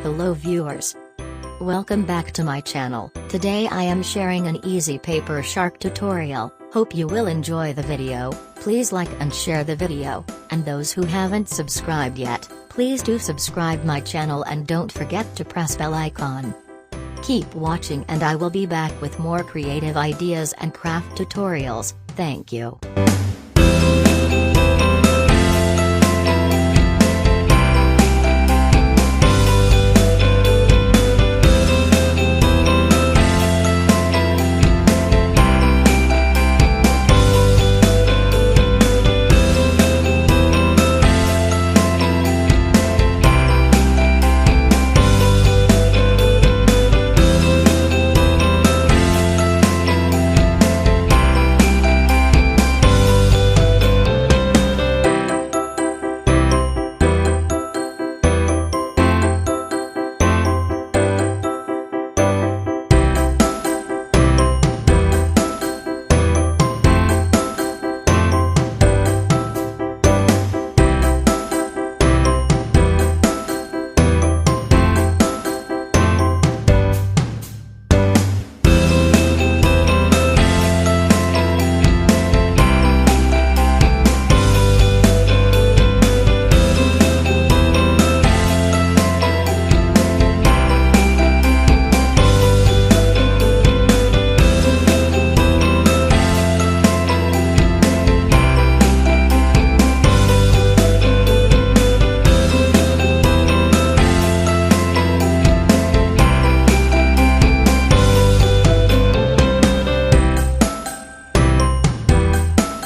Hello viewers. Welcome back to my channel. Today I am sharing an easy paper shark tutorial. Hope you will enjoy the video. Please like and share the video, and those who haven't subscribed yet, please do subscribe my channel and don't forget to press bell icon. Keep watching and I will be back with more creative ideas and craft tutorials. Thank you.